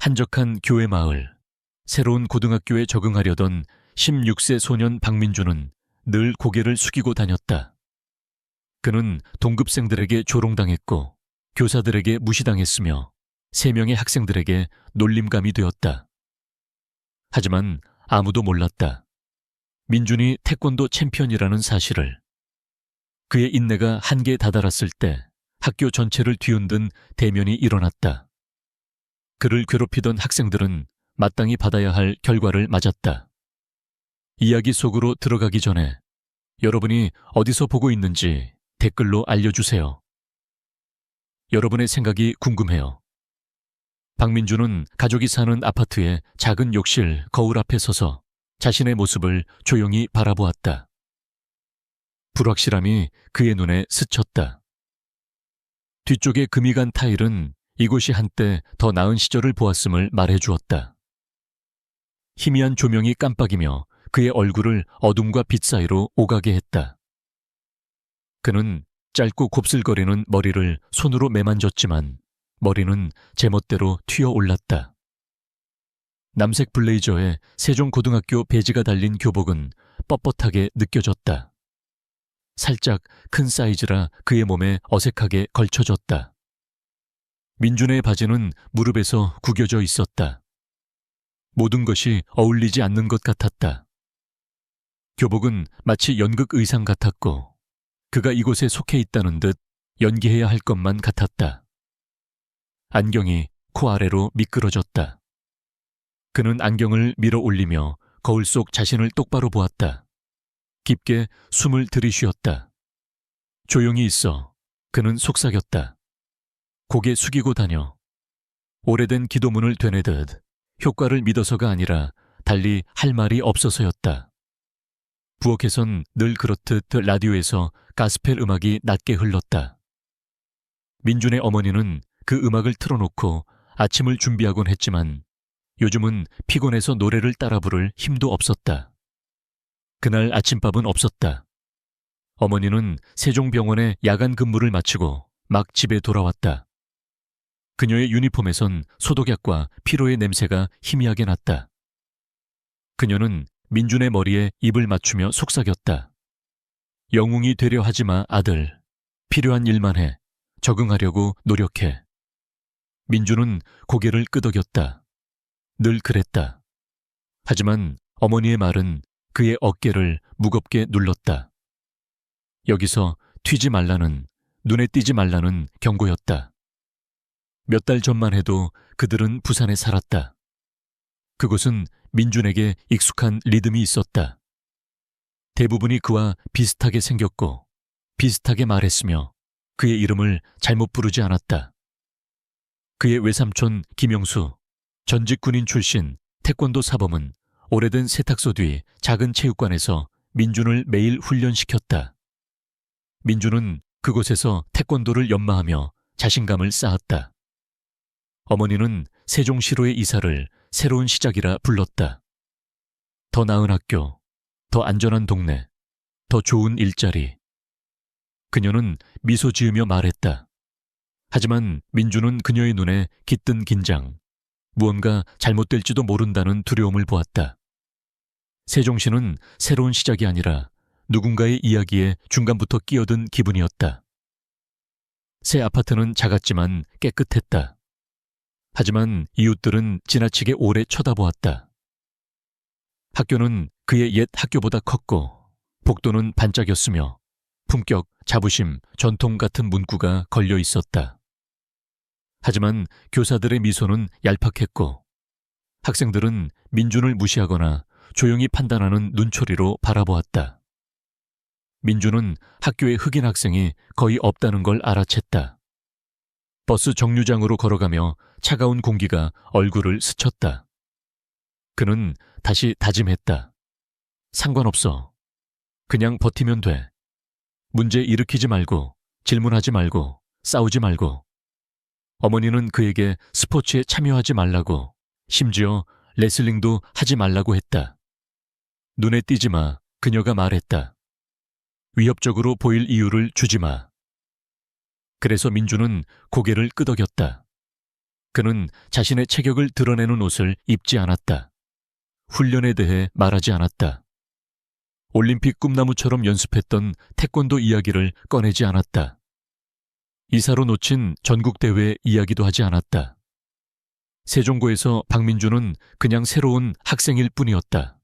한적한 교회 마을, 새로운 고등학교에 적응하려던 16세 소년 박민주는 늘 고개를 숙이고 다녔다. 그는 동급생들에게 조롱당했고 교사들에게 무시당했으며 3명의 학생들에게 놀림감이 되었다. 하지만 아무도 몰랐다. 민준이 태권도 챔피언이라는 사실을. 그의 인내가 한계에 다다랐을 때 학교 전체를 뒤흔든 대면이 일어났다. 그를 괴롭히던 학생들은 마땅히 받아야 할 결과를 맞았다. 이야기 속으로 들어가기 전에 여러분이 어디서 보고 있는지 댓글로 알려주세요. 여러분의 생각이 궁금해요. 박민주는 가족이 사는 아파트의 작은 욕실 거울 앞에 서서 자신의 모습을 조용히 바라보았다. 불확실함이 그의 눈에 스쳤다. 뒤쪽에 금이 간 타일은 이곳이 한때 더 나은 시절을 보았음을 말해주었다. 희미한 조명이 깜빡이며 그의 얼굴을 어둠과 빛 사이로 오가게 했다. 그는 짧고 곱슬거리는 머리를 손으로 매만졌지만 머리는 제멋대로 튀어올랐다. 남색 블레이저에 세종고등학교 배지가 달린 교복은 뻣뻣하게 느껴졌다. 살짝 큰 사이즈라 그의 몸에 어색하게 걸쳐졌다. 민준의 바지는 무릎에서 구겨져 있었다. 모든 것이 어울리지 않는 것 같았다. 교복은 마치 연극 의상 같았고 그가 이곳에 속해 있다는 듯 연기해야 할 것만 같았다. 안경이 코 아래로 미끄러졌다. 그는 안경을 밀어 올리며 거울 속 자신을 똑바로 보았다. 깊게 숨을 들이쉬었다. 조용히 있어. 그는 속삭였다. 고개 숙이고 다녀. 오래된 기도문을 되뇌듯 효과를 믿어서가 아니라 달리 할 말이 없어서였다. 부엌에선 늘 그렇듯 라디오에서 가스펠 음악이 낮게 흘렀다. 민준의 어머니는 그 음악을 틀어놓고 아침을 준비하곤 했지만 요즘은 피곤해서 노래를 따라 부를 힘도 없었다. 그날 아침밥은 없었다. 어머니는 세종병원에 야간 근무를 마치고 막 집에 돌아왔다. 그녀의 유니폼에선 소독약과 피로의 냄새가 희미하게 났다. 그녀는 민준의 머리에 입을 맞추며 속삭였다. 영웅이 되려 하지 마, 아들. 필요한 일만 해. 적응하려고 노력해. 민준은 고개를 끄덕였다. 늘 그랬다. 하지만 어머니의 말은 그의 어깨를 무겁게 눌렀다. 여기서 튀지 말라는, 눈에 띄지 말라는 경고였다. 몇 달 전만 해도 그들은 부산에 살았다. 그곳은 민준에게 익숙한 리듬이 있었다. 대부분이 그와 비슷하게 생겼고 비슷하게 말했으며 그의 이름을 잘못 부르지 않았다. 그의 외삼촌 김영수, 전직 군인 출신 태권도 사범은 오래된 세탁소 뒤 작은 체육관에서 민준을 매일 훈련시켰다. 민준은 그곳에서 태권도를 연마하며 자신감을 쌓았다. 어머니는 세종시로의 이사를 새로운 시작이라 불렀다. 더 나은 학교, 더 안전한 동네, 더 좋은 일자리. 그녀는 미소 지으며 말했다. 하지만 민준은 그녀의 눈에 깃든 긴장, 무언가 잘못될지도 모른다는 두려움을 보았다. 세종시는 새로운 시작이 아니라 누군가의 이야기에 중간부터 끼어든 기분이었다. 새 아파트는 작았지만 깨끗했다. 하지만 이웃들은 지나치게 오래 쳐다보았다. 학교는 그의 옛 학교보다 컸고 복도는 반짝였으며 품격, 자부심, 전통 같은 문구가 걸려 있었다. 하지만 교사들의 미소는 얄팍했고 학생들은 민준을 무시하거나 조용히 판단하는 눈초리로 바라보았다. 민준은 학교에 흑인 학생이 거의 없다는 걸 알아챘다. 버스 정류장으로 걸어가며 차가운 공기가 얼굴을 스쳤다. 그는 다시 다짐했다. 상관없어. 그냥 버티면 돼. 문제 일으키지 말고, 질문하지 말고, 싸우지 말고. 어머니는 그에게 스포츠에 참여하지 말라고, 심지어 레슬링도 하지 말라고 했다. 눈에 띄지 마, 그녀가 말했다. 위협적으로 보일 이유를 주지 마. 그래서 민준은 고개를 끄덕였다. 그는 자신의 체격을 드러내는 옷을 입지 않았다. 훈련에 대해 말하지 않았다. 올림픽 꿈나무처럼 연습했던 태권도 이야기를 꺼내지 않았다. 이사로 놓친 전국대회 이야기도 하지 않았다. 세종고에서 박민주는 그냥 새로운 학생일 뿐이었다.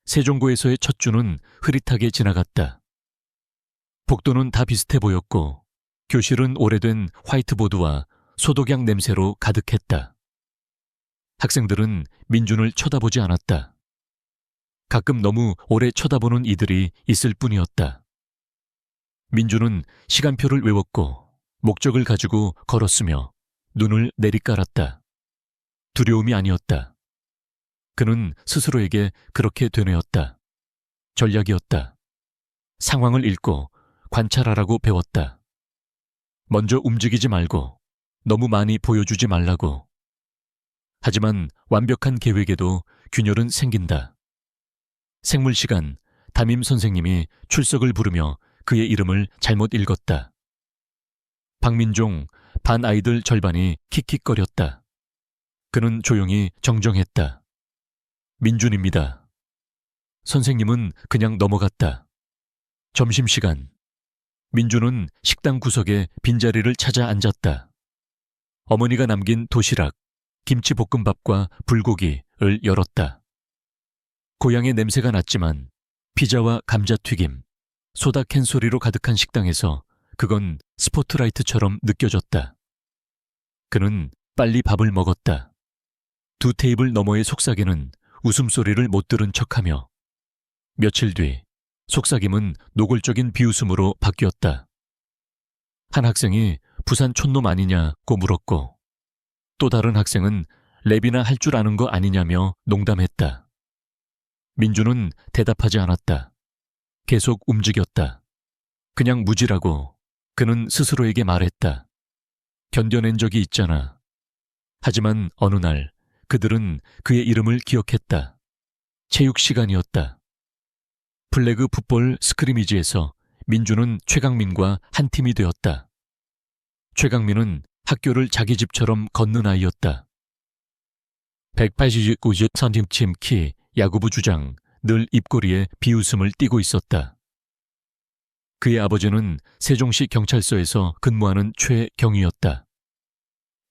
세종고에서의 첫 주는 흐릿하게 지나갔다. 복도는 다 비슷해 보였고 교실은 오래된 화이트보드와 소독약 냄새로 가득했다. 학생들은 민준을 쳐다보지 않았다. 가끔 너무 오래 쳐다보는 이들이 있을 뿐이었다. 민준은 시간표를 외웠고 목적을 가지고 걸었으며 눈을 내리깔았다. 두려움이 아니었다. 그는 스스로에게 그렇게 되뇌었다. 전략이었다. 상황을 읽고 관찰하라고 배웠다. 먼저 움직이지 말고 너무 많이 보여주지 말라고. 하지만 완벽한 계획에도 균열은 생긴다. 생물 시간, 담임 선생님이 출석을 부르며 그의 이름을 잘못 읽었다. 박민종, 반 아이들 절반이 킥킥거렸다. 그는 조용히 정정했다. 민준입니다. 선생님은 그냥 넘어갔다. 점심시간. 민준은 식당 구석에 빈자리를 찾아 앉았다. 어머니가 남긴 도시락, 김치볶음밥과 불고기를 열었다. 고향의 냄새가 났지만 피자와 감자튀김, 소다 캔 소리로 가득한 식당에서 그건 스포트라이트처럼 느껴졌다. 그는 빨리 밥을 먹었다. 두 테이블 너머의 속삭이는 웃음소리를 못 들은 척하며 며칠 뒤 속삭임은 노골적인 비웃음으로 바뀌었다. 한 학생이 부산 촌놈 아니냐고 물었고 또 다른 학생은 랩이나 할 줄 아는 거 아니냐며 농담했다. 민준은 대답하지 않았다. 계속 움직였다. 그냥 무지라고 그는 스스로에게 말했다. 견뎌낸 적이 있잖아. 하지만 어느 날 그들은 그의 이름을 기억했다. 체육 시간이었다. 플래그 풋볼 스크리미지에서 민준은 최강민과 한 팀이 되었다. 최강민은 학교를 자기 집처럼 걷는 아이였다. 189cm 키, 야구부 주장, 늘 입꼬리에 비웃음을 띠고 있었다. 그의 아버지는 세종시 경찰서에서 근무하는 최경위였다.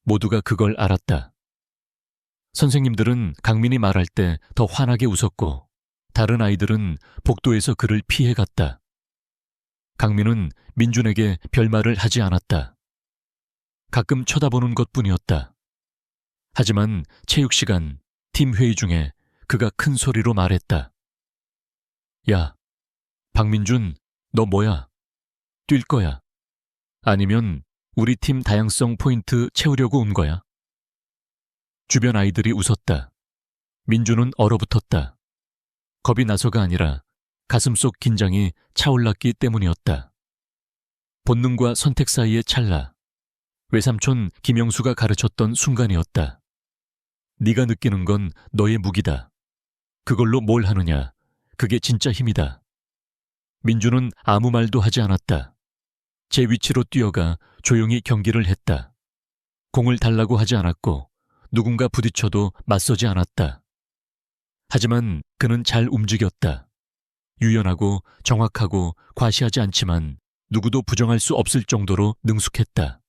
모두가 그걸 알았다. 선생님들은 강민이 말할 때 더 환하게 웃었고 다른 아이들은 복도에서 그를 피해갔다. 강민은 민준에게 별말을 하지 않았다. 가끔 쳐다보는 것뿐이었다. 하지만 체육 시간, 팀 회의 중에 그가 큰 소리로 말했다. 야, 박민준, 너 뭐야? 뛸 거야? 아니면 우리 팀 다양성 포인트 채우려고 온 거야? 주변 아이들이 웃었다. 민준은 얼어붙었다. 겁이 나서가 아니라 가슴속 긴장이 차올랐기 때문이었다. 본능과 선택 사이의 찰나. 외삼촌 김영수가 가르쳤던 순간이었다. 네가 느끼는 건 너의 무기다. 그걸로 뭘 하느냐. 그게 진짜 힘이다. 민준은 아무 말도 하지 않았다. 제 위치로 뛰어가 조용히 경기를 했다. 공을 달라고 하지 않았고 누군가 부딪혀도 맞서지 않았다. 하지만 그는 잘 움직였다. 유연하고 정확하고 과시하지 않지만 누구도 부정할 수 없을 정도로 능숙했다.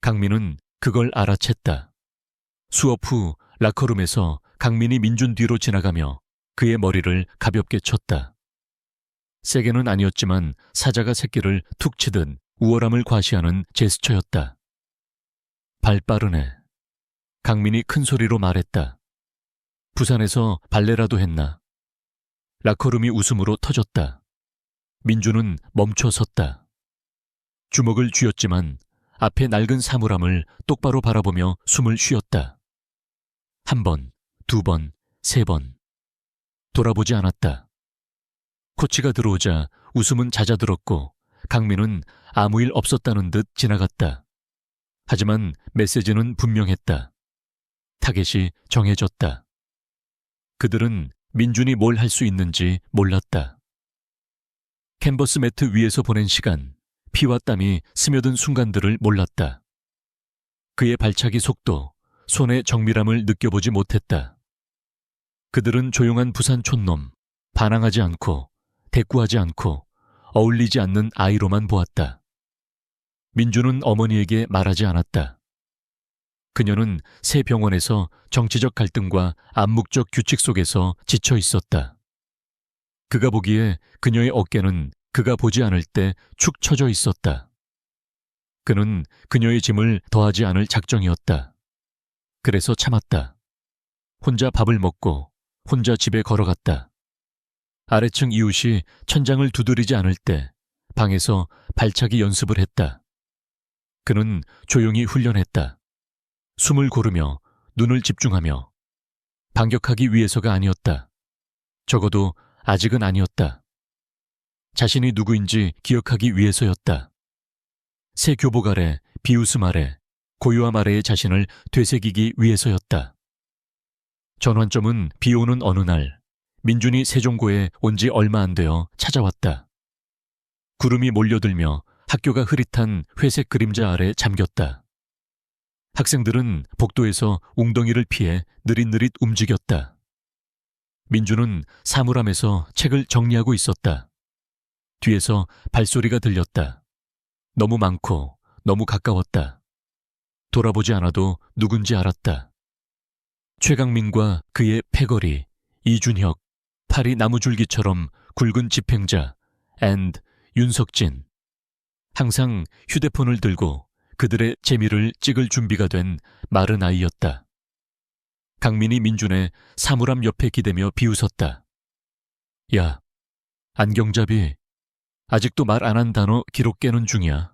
강민은 그걸 알아챘다. 수업 후 라커룸에서 강민이 민준 뒤로 지나가며 그의 머리를 가볍게 쳤다. 세게는 아니었지만 사자가 새끼를 툭 치듯 우월함을 과시하는 제스처였다. 발 빠르네. 강민이 큰 소리로 말했다. 부산에서 발레라도 했나? 라커룸이 웃음으로 터졌다. 민준은 멈춰 섰다. 주먹을 쥐었지만 앞에 낡은 사물함을 똑바로 바라보며 숨을 쉬었다. 한 번, 두 번, 세 번. 돌아보지 않았다. 코치가 들어오자 웃음은 잦아들었고 강민은 아무 일 없었다는 듯 지나갔다. 하지만 메시지는 분명했다. 타겟이 정해졌다. 그들은 민준이 뭘 할 수 있는지 몰랐다. 캔버스 매트 위에서 보낸 시간, 피와 땀이 스며든 순간들을 몰랐다. 그의 발차기 속도, 손의 정밀함을 느껴보지 못했다. 그들은 조용한 부산 촌놈, 반항하지 않고 대꾸하지 않고 어울리지 않는 아이로만 보았다. 민주는 어머니에게 말하지 않았다. 그녀는 새 병원에서 정치적 갈등과 암묵적 규칙 속에서 지쳐 있었다. 그가 보기에 그녀의 어깨는 그가 보지 않을 때 축 처져 있었다. 그는 그녀의 짐을 더하지 않을 작정이었다. 그래서 참았다. 혼자 밥을 먹고 혼자 집에 걸어갔다. 아래층 이웃이 천장을 두드리지 않을 때 방에서 발차기 연습을 했다. 그는 조용히 훈련했다. 숨을 고르며 눈을 집중하며. 반격하기 위해서가 아니었다. 적어도 아직은 아니었다. 자신이 누구인지 기억하기 위해서였다. 새 교복 아래, 비웃음 아래, 고요함 아래의 자신을 되새기기 위해서였다. 전환점은 비 오는 어느 날 민준이 세종고에 온 지 얼마 안 되어 찾아왔다. 구름이 몰려들며 학교가 흐릿한 회색 그림자 아래 잠겼다. 학생들은 복도에서 웅덩이를 피해 느릿느릿 움직였다. 민주는 사물함에서 책을 정리하고 있었다. 뒤에서 발소리가 들렸다. 너무 많고 너무 가까웠다. 돌아보지 않아도 누군지 알았다. 최강민과 그의 패거리, 이준혁, 팔이 나무줄기처럼 굵은 집행자, and 윤석진. 항상 휴대폰을 들고 그들의 재미를 찍을 준비가 된 마른 아이였다. 강민이 민준의 사물함 옆에 기대며 비웃었다. 야, 안경잡이, 아직도 말 안 한 단어 기록 깨는 중이야.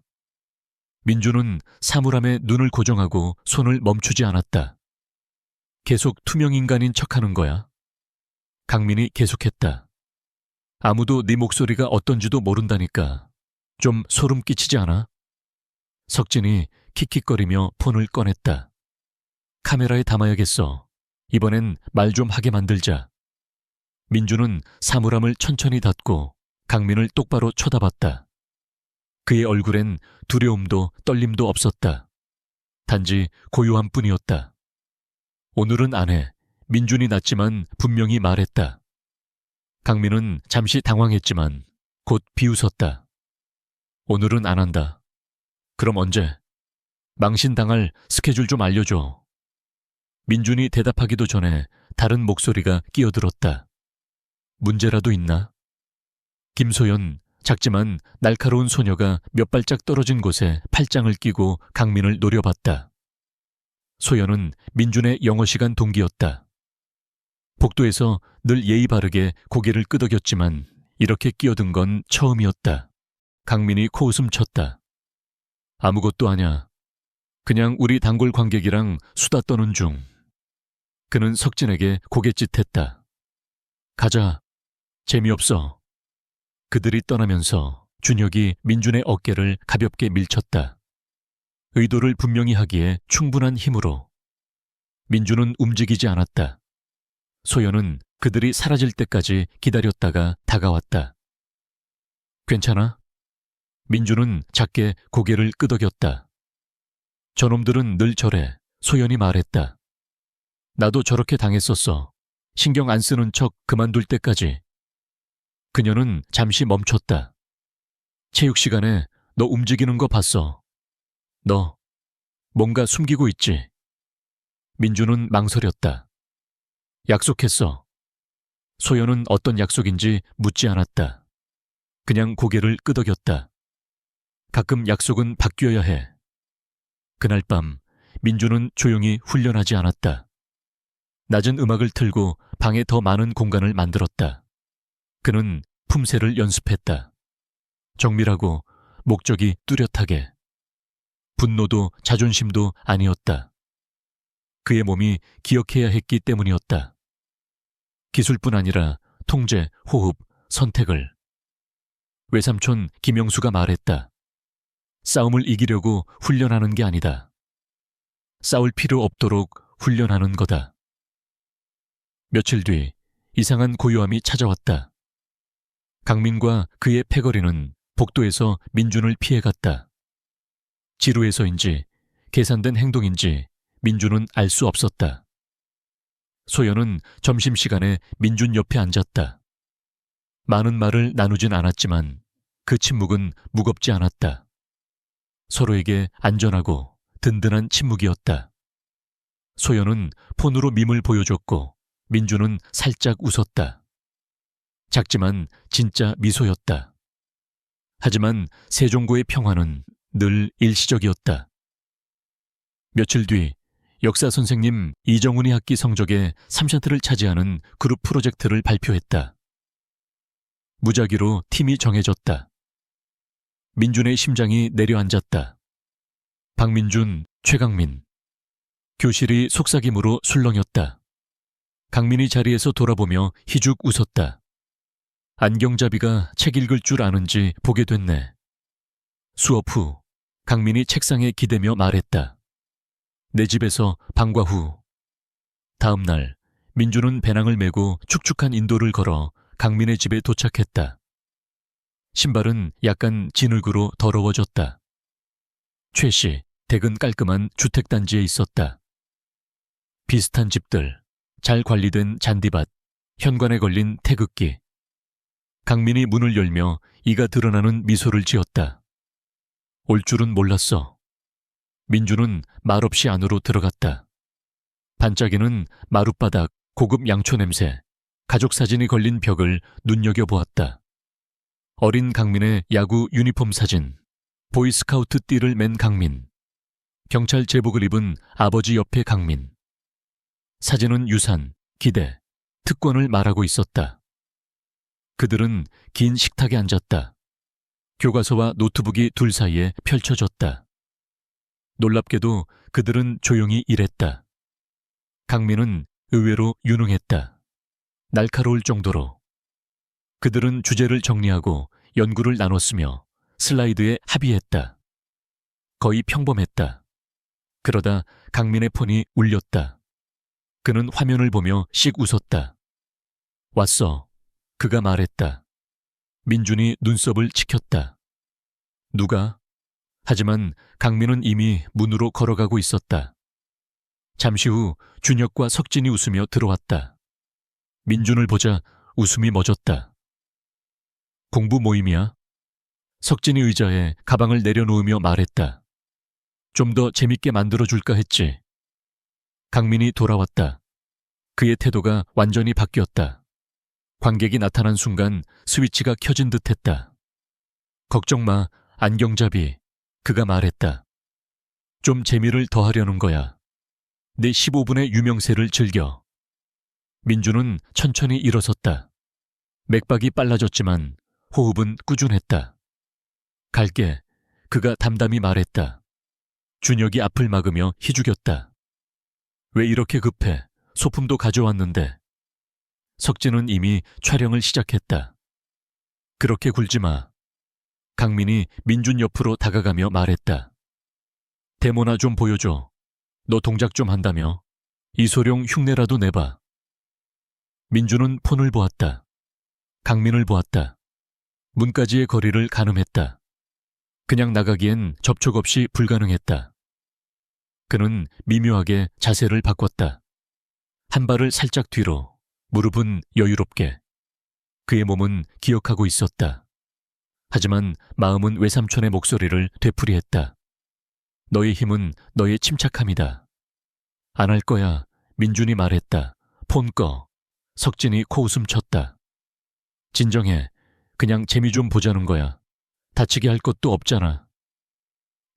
민준은 사물함에 눈을 고정하고 손을 멈추지 않았다. 계속 투명인간인 척하는 거야. 강민이 계속했다. 아무도 네 목소리가 어떤지도 모른다니까. 좀 소름 끼치지 않아? 석진이 킥킥거리며 폰을 꺼냈다. 카메라에 담아야겠어. 이번엔 말 좀 하게 만들자. 민주는 사물함을 천천히 닫고 강민을 똑바로 쳐다봤다. 그의 얼굴엔 두려움도 떨림도 없었다. 단지 고요함 뿐이었다. 오늘은 안 해. 민준이 낮지만 분명히 말했다. 강민은 잠시 당황했지만 곧 비웃었다. 오늘은 안 한다. 그럼 언제? 망신당할 스케줄 좀 알려줘. 민준이 대답하기도 전에 다른 목소리가 끼어들었다. 문제라도 있나? 김소연, 작지만 날카로운 소녀가 몇 발짝 떨어진 곳에 팔짱을 끼고 강민을 노려봤다. 소연은 민준의 영어 시간 동기였다. 복도에서 늘 예의 바르게 고개를 끄덕였지만 이렇게 끼어든 건 처음이었다. 강민이 코웃음 쳤다. 아무것도 아냐. 그냥 우리 단골 관객이랑 수다 떠는 중. 그는 석진에게 고갯짓했다. 가자. 재미없어. 그들이 떠나면서 준혁이 민준의 어깨를 가볍게 밀쳤다. 의도를 분명히 하기에 충분한 힘으로. 민준은 움직이지 않았다. 소연은 그들이 사라질 때까지 기다렸다가 다가왔다. 괜찮아? 민준은 작게 고개를 끄덕였다. 저놈들은 늘 저래. 소연이 말했다. 나도 저렇게 당했었어. 신경 안 쓰는 척 그만둘 때까지. 그녀는 잠시 멈췄다. 체육 시간에 너 움직이는 거 봤어. 너 뭔가 숨기고 있지? 민준은 망설였다. 약속했어. 소연은 어떤 약속인지 묻지 않았다. 그냥 고개를 끄덕였다. 가끔 약속은 바뀌어야 해. 그날 밤 민준은 조용히 훈련하지 않았다. 낮은 음악을 틀고 방에 더 많은 공간을 만들었다. 그는 품새를 연습했다. 정밀하고 목적이 뚜렷하게. 분노도 자존심도 아니었다. 그의 몸이 기억해야 했기 때문이었다. 기술뿐 아니라 통제, 호흡, 선택을. 외삼촌 김영수가 말했다. 싸움을 이기려고 훈련하는 게 아니다. 싸울 필요 없도록 훈련하는 거다. 며칠 뒤 이상한 고요함이 찾아왔다. 강민과 그의 패거리는 복도에서 민준을 피해갔다. 지루해서인지 계산된 행동인지 민주는 알 수 없었다. 소연은 점심시간에 민준 옆에 앉았다. 많은 말을 나누진 않았지만 그 침묵은 무겁지 않았다. 서로에게 안전하고 든든한 침묵이었다. 소연은 폰으로 밈을 보여줬고 민주는 살짝 웃었다. 작지만 진짜 미소였다. 하지만 세종고의 평화는 늘 일시적이었다. 며칠 뒤 역사 선생님 이정훈이 학기 성적에 3차트를 차지하는 그룹 프로젝트를 발표했다. 무작위로 팀이 정해졌다. 민준의 심장이 내려앉았다. 박민준, 최강민. 교실이 속삭임으로 술렁였다. 강민이 자리에서 돌아보며 희죽 웃었다. 안경잡이가 책 읽을 줄 아는지 보게 됐네. 수업 후 강민이 책상에 기대며 말했다. 내 집에서 방과 후. 다음 날 민주는 배낭을 메고 축축한 인도를 걸어 강민의 집에 도착했다. 신발은 약간 진흙으로 더러워졌다. 최씨 댁은 깔끔한 주택단지에 있었다. 비슷한 집들, 잘 관리된 잔디밭, 현관에 걸린 태극기. 강민이 문을 열며 이가 드러나는 미소를 지었다. 올 줄은 몰랐어. 민주는 말없이 안으로 들어갔다. 반짝이는 마룻바닥, 고급 양초 냄새, 가족 사진이 걸린 벽을 눈여겨보았다. 어린 강민의 야구 유니폼 사진, 보이스카우트 띠를 맨 강민, 경찰 제복을 입은 아버지 옆에 강민. 사진은 유산, 기대, 특권을 말하고 있었다. 그들은 긴 식탁에 앉았다. 교과서와 노트북이 둘 사이에 펼쳐졌다. 놀랍게도 그들은 조용히 일했다. 강민은 의외로 유능했다. 날카로울 정도로. 그들은 주제를 정리하고 연구를 나눴으며 슬라이드에 합의했다. 거의 평범했다. 그러다 강민의 폰이 울렸다. 그는 화면을 보며 씩 웃었다. 왔어. 그가 말했다. 민준이 눈썹을 치켰다. 누가? 하지만 강민은 이미 문으로 걸어가고 있었다. 잠시 후 준혁과 석진이 웃으며 들어왔다. 민준을 보자 웃음이 멎었다. 공부 모임이야? 석진이 의자에 가방을 내려놓으며 말했다. 좀 더 재밌게 만들어줄까 했지. 강민이 돌아왔다. 그의 태도가 완전히 바뀌었다. 관객이 나타난 순간 스위치가 켜진 듯했다. 걱정 마, 안경잡이. 그가 말했다. 좀 재미를 더하려는 거야. 내 15분의 유명세를 즐겨. 민주는 천천히 일어섰다. 맥박이 빨라졌지만 호흡은 꾸준했다. 갈게. 그가 담담히 말했다. 준혁이 앞을 막으며 희죽였다. 왜 이렇게 급해? 소품도 가져왔는데. 석진은 이미 촬영을 시작했다. 그렇게 굴지 마. 강민이 민준 옆으로 다가가며 말했다. 데모나 좀 보여줘. 너 동작 좀 한다며. 이소룡 흉내라도 내봐. 민준은 폰을 보았다. 강민을 보았다. 문까지의 거리를 가늠했다. 그냥 나가기엔 접촉 없이 불가능했다. 그는 미묘하게 자세를 바꿨다. 한 발을 살짝 뒤로, 무릎은 여유롭게. 그의 몸은 기억하고 있었다. 하지만 마음은 외삼촌의 목소리를 되풀이했다. 너의 힘은 너의 침착함이다. 안 할 거야. 민준이 말했다. 폰 꺼. 석진이 코웃음 쳤다. 진정해. 그냥 재미 좀 보자는 거야. 다치게 할 것도 없잖아.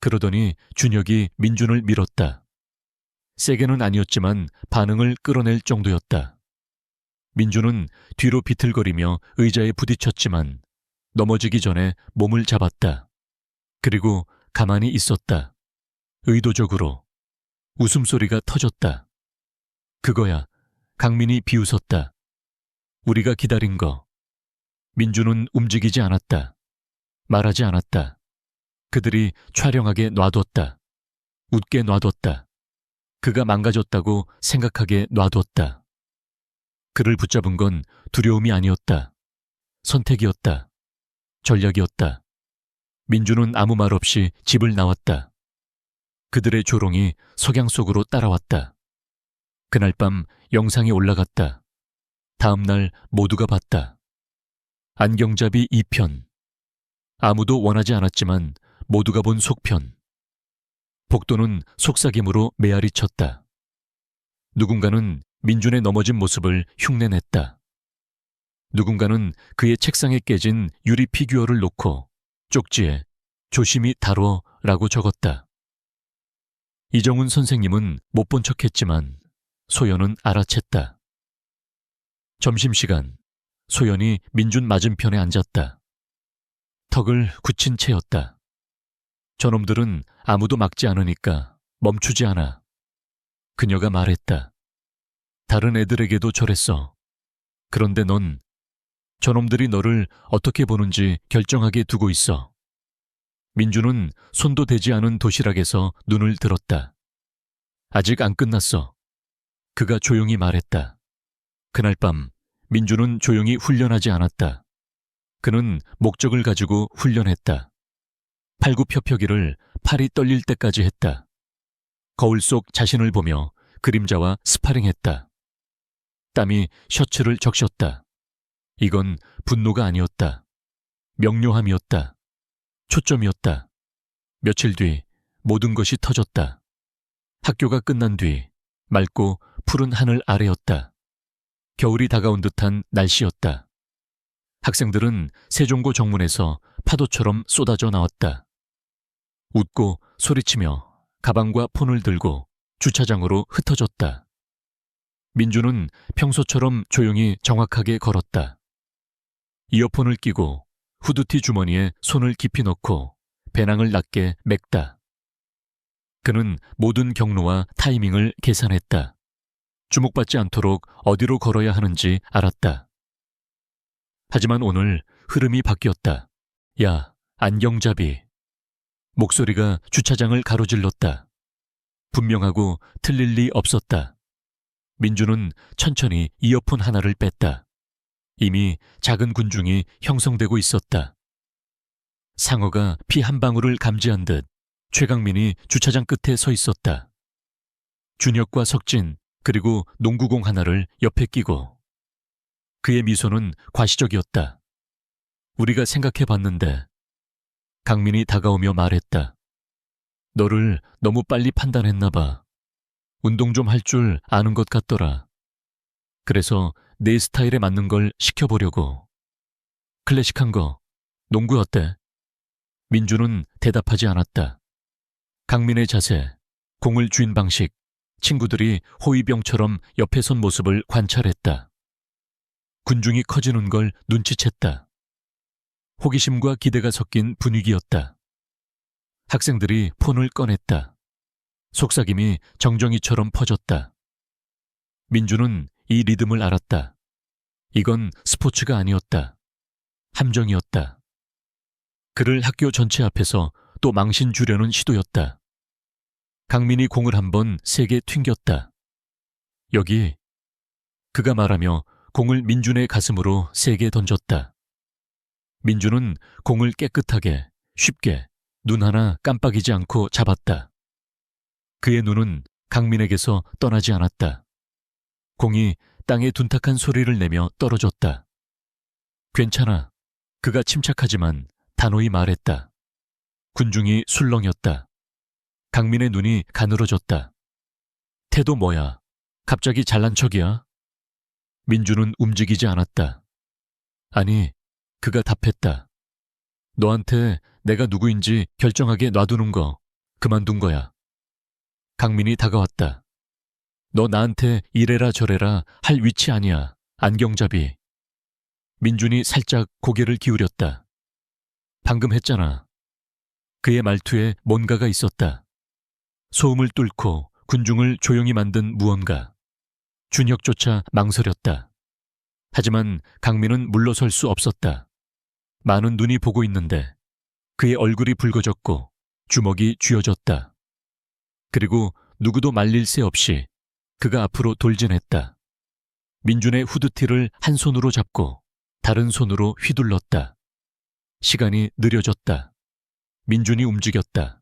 그러더니 준혁이 민준을 밀었다. 세게는 아니었지만 반응을 끌어낼 정도였다. 민준은 뒤로 비틀거리며 의자에 부딪혔지만 넘어지기 전에 몸을 잡았다. 그리고 가만히 있었다. 의도적으로. 웃음소리가 터졌다. 그거야. 강민이 비웃었다. 우리가 기다린 거. 민준은 움직이지 않았다. 말하지 않았다. 그들이 촬영하게 놔뒀다. 웃게 놔뒀다. 그가 망가졌다고 생각하게 놔뒀다. 그를 붙잡은 건 두려움이 아니었다. 선택이었다. 전략이었다. 민준은 아무 말 없이 집을 나왔다. 그들의 조롱이 석양 속으로 따라왔다. 그날 밤 영상이 올라갔다. 다음 날 모두가 봤다. 안경잡이 2편. 아무도 원하지 않았지만 모두가 본 속편. 복도는 속삭임으로 메아리 쳤다. 누군가는 민준의 넘어진 모습을 흉내냈다. 누군가는 그의 책상에 깨진 유리 피규어를 놓고 쪽지에 조심히 다뤄라고 적었다. 이정훈 선생님은 못 본 척했지만 소연은 알아챘다. 점심시간, 소연이 민준 맞은편에 앉았다. 턱을 굳힌 채였다. 저놈들은 아무도 막지 않으니까 멈추지 않아. 그녀가 말했다. 다른 애들에게도 저랬어. 그런데 넌 저놈들이 너를 어떻게 보는지 결정하게 두고 있어. 민준은 손도 대지 않은 도시락에서 눈을 들었다. 아직 안 끝났어. 그가 조용히 말했다. 그날 밤 민준은 조용히 훈련하지 않았다. 그는 목적을 가지고 훈련했다. 팔굽혀펴기를 팔이 떨릴 때까지 했다. 거울 속 자신을 보며 그림자와 스파링했다. 땀이 셔츠를 적셨다. 이건 분노가 아니었다. 명료함이었다. 초점이었다. 며칠 뒤 모든 것이 터졌다. 학교가 끝난 뒤 맑고 푸른 하늘 아래였다. 겨울이 다가온 듯한 날씨였다. 학생들은 세종고 정문에서 파도처럼 쏟아져 나왔다. 웃고 소리치며 가방과 폰을 들고 주차장으로 흩어졌다. 민주는 평소처럼 조용히 정확하게 걸었다. 이어폰을 끼고 후드티 주머니에 손을 깊이 넣고 배낭을 낮게 맸다. 그는 모든 경로와 타이밍을 계산했다. 주목받지 않도록 어디로 걸어야 하는지 알았다. 하지만 오늘 흐름이 바뀌었다. 야, 안경잡이. 목소리가 주차장을 가로질렀다. 분명하고 틀릴 리 없었다. 민주는 천천히 이어폰 하나를 뺐다. 이미 작은 군중이 형성되고 있었다. 상어가 피 한 방울을 감지한 듯 최강민이 주차장 끝에 서 있었다. 준혁과 석진 그리고 농구공 하나를 옆에 끼고. 그의 미소는 과시적이었다. 우리가 생각해봤는데. 강민이 다가오며 말했다. 너를 너무 빨리 판단했나 봐. 운동 좀 할 줄 아는 것 같더라. 그래서 내 스타일에 맞는 걸 시켜보려고. 클래식한 거, 농구 어때? 민주는 대답하지 않았다. 강민의 자세, 공을 쥔 방식, 친구들이 호위병처럼 옆에 선 모습을 관찰했다. 군중이 커지는 걸 눈치챘다. 호기심과 기대가 섞인 분위기였다. 학생들이 폰을 꺼냈다. 속삭임이 정정이처럼 퍼졌다. 민주는 이 리듬을 알았다. 이건 스포츠가 아니었다. 함정이었다. 그를 학교 전체 앞에서 또 망신 주려는 시도였다. 강민이 공을 한번 세게 튕겼다. 여기. 그가 말하며 공을 민준의 가슴으로 세게 던졌다. 민준은 공을 깨끗하게, 쉽게, 눈 하나 깜빡이지 않고 잡았다. 그의 눈은 강민에게서 떠나지 않았다. 공이 땅에 둔탁한 소리를 내며 떨어졌다. 괜찮아. 그가 침착하지만 단호히 말했다. 군중이 술렁였다. 강민의 눈이 가늘어졌다. 태도 뭐야? 갑자기 잘난 척이야? 민주는 움직이지 않았다. 아니, 그가 답했다. 너한테 내가 누구인지 결정하게 놔두는 거 그만둔 거야. 강민이 다가왔다. 너 나한테 이래라 저래라 할 위치 아니야. 안경잡이. 민준이 살짝 고개를 기울였다. 방금 했잖아. 그의 말투에 뭔가가 있었다. 소음을 뚫고 군중을 조용히 만든 무언가. 준혁조차 망설였다. 하지만 강민은 물러설 수 없었다. 많은 눈이 보고 있는데 그의 얼굴이 붉어졌고 주먹이 쥐어졌다. 그리고 누구도 말릴 새 없이 그가 앞으로 돌진했다. 민준의 후드티를 한 손으로 잡고 다른 손으로 휘둘렀다. 시간이 느려졌다. 민준이 움직였다.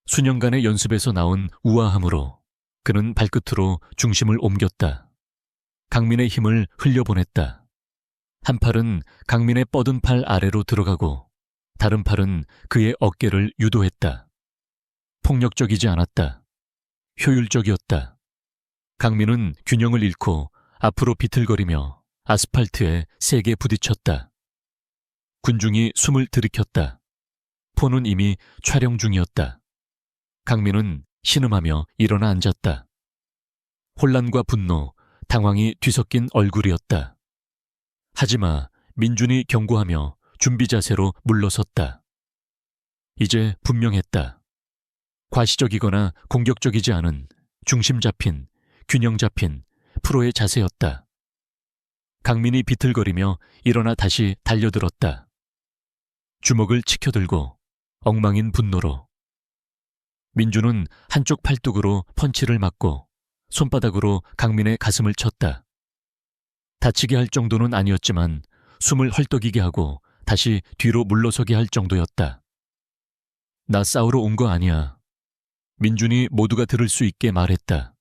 수년간의 연습에서 나온 우아함으로 그는 발끝으로 중심을 옮겼다. 강민의 힘을 흘려보냈다. 한 팔은 강민의 뻗은 팔 아래로 들어가고 다른 팔은 그의 어깨를 유도했다. 폭력적이지 않았다. 효율적이었다. 강민은 균형을 잃고 앞으로 비틀거리며 아스팔트에 세게 부딪혔다. 군중이 숨을 들이켰다. 폰은 이미 촬영 중이었다. 강민은 신음하며 일어나 앉았다. 혼란과 분노, 당황이 뒤섞인 얼굴이었다. 하지마, 민준이 경고하며 준비 자세로 물러섰다. 이제 분명했다. 과시적이거나 공격적이지 않은 중심 잡힌, 균형 잡힌 프로의 자세였다. 강민이 비틀거리며 일어나 다시 달려들었다. 주먹을 치켜들고 엉망인 분노로. 민준은 한쪽 팔뚝으로 펀치를 맞고 손바닥으로 강민의 가슴을 쳤다. 다치게 할 정도는 아니었지만 숨을 헐떡이게 하고 다시 뒤로 물러서게 할 정도였다. 나 싸우러 온 거 아니야. 민준이 모두가 들을 수 있게 말했다.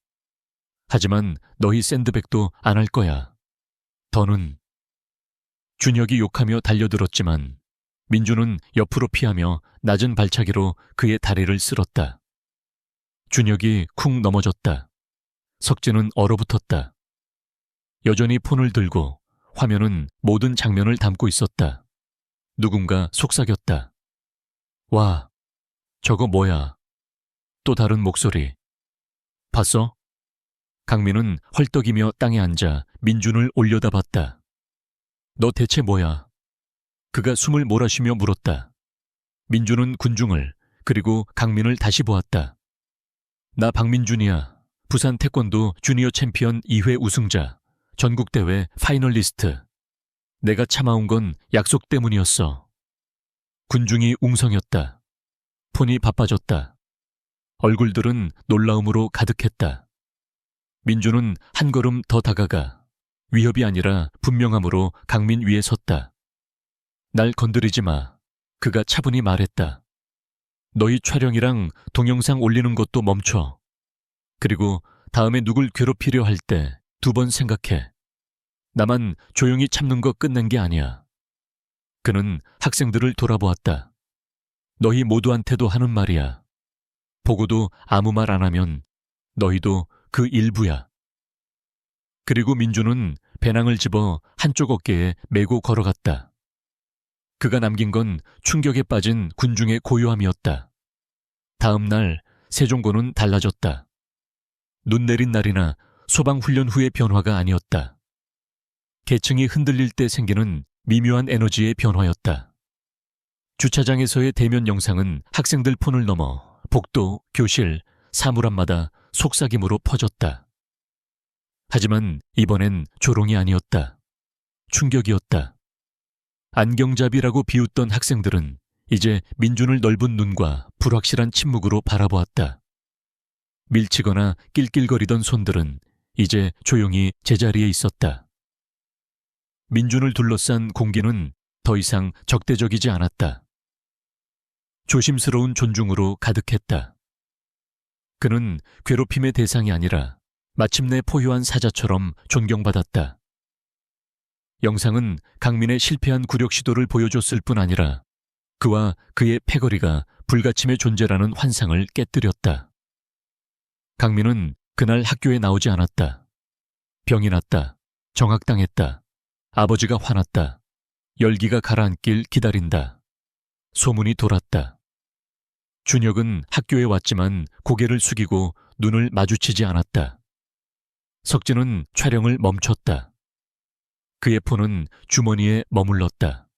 하지만 너희 샌드백도 안 할 거야. 더는. 준혁이 욕하며 달려들었지만 민준은 옆으로 피하며 낮은 발차기로 그의 다리를 쓸었다. 준혁이 쿵 넘어졌다. 석진은 얼어붙었다. 여전히 폰을 들고 화면은 모든 장면을 담고 있었다. 누군가 속삭였다. 와, 저거 뭐야? 또 다른 목소리. 봤어? 강민은 헐떡이며 땅에 앉아 민준을 올려다봤다. 너 대체 뭐야? 그가 숨을 몰아쉬며 물었다. 민준은 군중을 그리고 강민을 다시 보았다. 나 박민준이야. 부산 태권도 주니어 챔피언 2회 우승자. 전국대회 파이널리스트. 내가 참아온 건 약속 때문이었어. 군중이 웅성였다. 폰이 바빠졌다. 얼굴들은 놀라움으로 가득했다. 민준은 한 걸음 더 다가가 위협이 아니라 분명함으로 강민 위에 섰다. 날 건드리지 마. 그가 차분히 말했다. 너희 촬영이랑 동영상 올리는 것도 멈춰. 그리고 다음에 누굴 괴롭히려 할 때 2번 생각해. 나만 조용히 참는 거 끝낸 게 아니야. 그는 학생들을 돌아보았다. 너희 모두한테도 하는 말이야. 보고도 아무 말 안 하면 너희도 그 일부야. 그리고 민준은 배낭을 집어 한쪽 어깨에 메고 걸어갔다. 그가 남긴 건 충격에 빠진 군중의 고요함이었다. 다음 날 세종고는 달라졌다. 눈 내린 날이나 소방훈련 후의 변화가 아니었다. 계층이 흔들릴 때 생기는 미묘한 에너지의 변화였다. 주차장에서의 대면 영상은 학생들 폰을 넘어 복도, 교실, 사물함마다 속삭임으로 퍼졌다. 하지만 이번엔 조롱이 아니었다. 충격이었다. 안경잡이라고 비웃던 학생들은 이제 민준을 넓은 눈과 불확실한 침묵으로 바라보았다. 밀치거나 낄낄거리던 손들은 이제 조용히 제자리에 있었다. 민준을 둘러싼 공기는 더 이상 적대적이지 않았다. 조심스러운 존중으로 가득했다. 그는 괴롭힘의 대상이 아니라 마침내 포효한 사자처럼 존경받았다. 영상은 강민의 실패한 굴욕 시도를 보여줬을 뿐 아니라 그와 그의 패거리가 불가침의 존재라는 환상을 깨뜨렸다. 강민은 그날 학교에 나오지 않았다. 병이 났다. 정학당했다. 아버지가 화났다. 열기가 가라앉길 기다린다. 소문이 돌았다. 준혁은 학교에 왔지만 고개를 숙이고 눈을 마주치지 않았다. 석진은 촬영을 멈췄다. 그의 폰은 주머니에 머물렀다.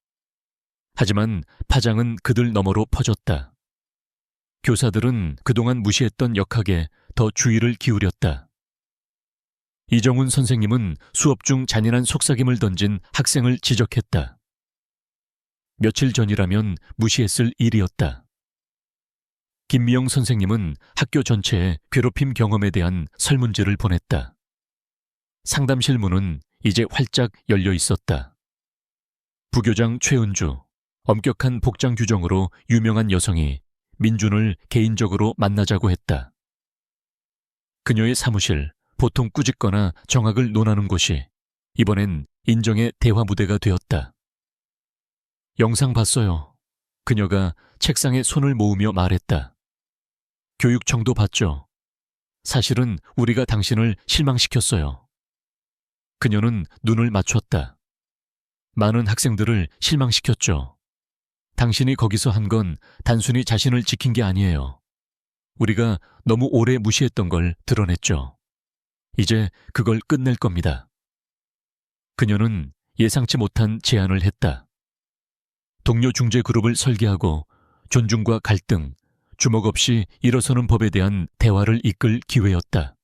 하지만 파장은 그들 너머로 퍼졌다. 교사들은 그동안 무시했던 역학에 더 주의를 기울였다. 이정훈 선생님은 수업 중 잔인한 속삭임을 던진 학생을 지적했다. 며칠 전이라면 무시했을 일이었다. 김미영 선생님은 학교 전체에 괴롭힘 경험에 대한 설문지를 보냈다. 상담실 문은 이제 활짝 열려 있었다. 부교장 최은주, 엄격한 복장 규정으로 유명한 여성이 민준을 개인적으로 만나자고 했다. 그녀의 사무실, 보통 꾸짖거나 정학을 논하는 곳이 이번엔 인정의 대화 무대가 되었다. 영상 봤어요. 그녀가 책상에 손을 모으며 말했다. 교육청도 봤죠. 사실은 우리가 당신을 실망시켰어요. 그녀는 눈을 맞췄다. 많은 학생들을 실망시켰죠. 당신이 거기서 한 건 단순히 자신을 지킨 게 아니에요. 우리가 너무 오래 무시했던 걸 드러냈죠. 이제 그걸 끝낼 겁니다. 그녀는 예상치 못한 제안을 했다. 동료 중재 그룹을 설계하고 존중과 갈등, 주먹 없이 일어서는 법에 대한 대화를 이끌 기회였다.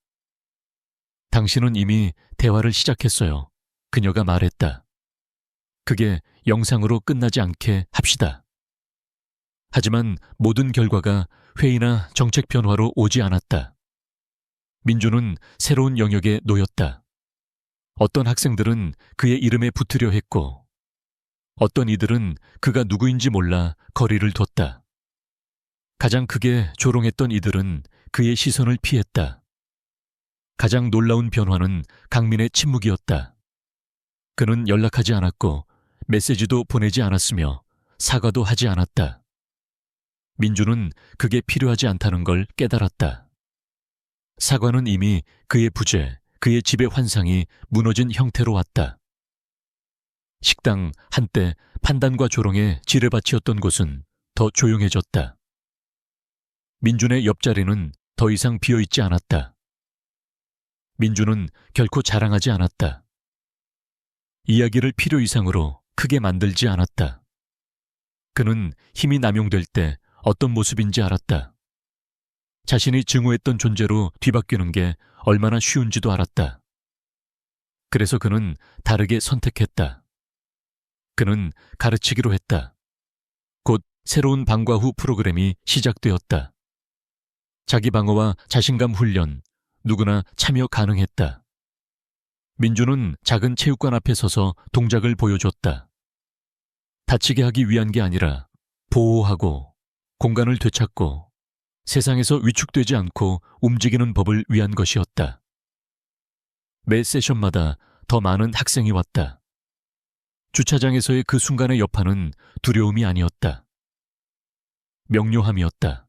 당신은 이미 대화를 시작했어요. 그녀가 말했다. 그게 영상으로 끝나지 않게 합시다. 하지만 모든 결과가 회의나 정책 변화로 오지 않았다. 민주는 새로운 영역에 놓였다. 어떤 학생들은 그의 이름에 붙으려 했고, 어떤 이들은 그가 누구인지 몰라 거리를 뒀다. 가장 크게 조롱했던 이들은 그의 시선을 피했다. 가장 놀라운 변화는 강민의 침묵이었다. 그는 연락하지 않았고 메시지도 보내지 않았으며 사과도 하지 않았다. 민주는 그게 필요하지 않다는 걸 깨달았다. 사과는 이미 그의 부재, 그의 집의 환상이 무너진 형태로 왔다. 식당 한때 판단과 조롱의 지뢰밭이었던 곳은 더 조용해졌다. 민준의 옆자리는 더 이상 비어있지 않았다. 민준은 결코 자랑하지 않았다. 이야기를 필요 이상으로 크게 만들지 않았다. 그는 힘이 남용될 때 어떤 모습인지 알았다. 자신이 증오했던 존재로 뒤바뀌는 게 얼마나 쉬운지도 알았다. 그래서 그는 다르게 선택했다. 그는 가르치기로 했다. 곧 새로운 방과 후 프로그램이 시작되었다. 자기 방어와 자신감 훈련, 누구나 참여 가능했다. 민주는 작은 체육관 앞에 서서 동작을 보여줬다. 다치게 하기 위한 게 아니라 보호하고 공간을 되찾고 세상에서 위축되지 않고 움직이는 법을 위한 것이었다. 매 세션마다 더 많은 학생이 왔다. 주차장에서의 그 순간의 여파는 두려움이 아니었다. 명료함이었다.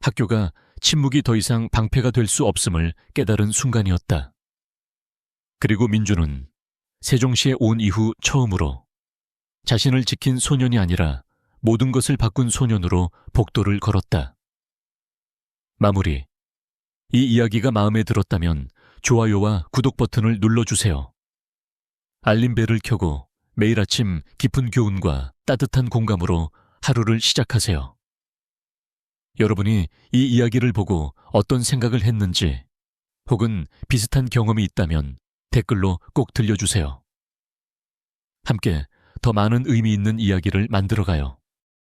학교가 침묵이 더 이상 방패가 될 수 없음을 깨달은 순간이었다. 그리고 민주는 세종시에 온 이후 처음으로 자신을 지킨 소년이 아니라 모든 것을 바꾼 소년으로 복도를 걸었다. 마무리. 이 이야기가 마음에 들었다면 좋아요와 구독 버튼을 눌러주세요. 알림벨을 켜고 매일 아침 깊은 교훈과 따뜻한 공감으로 하루를 시작하세요. 여러분이 이 이야기를 보고 어떤 생각을 했는지 혹은 비슷한 경험이 있다면 댓글로 꼭 들려주세요. 함께 더 많은 의미 있는 이야기를 만들어가요.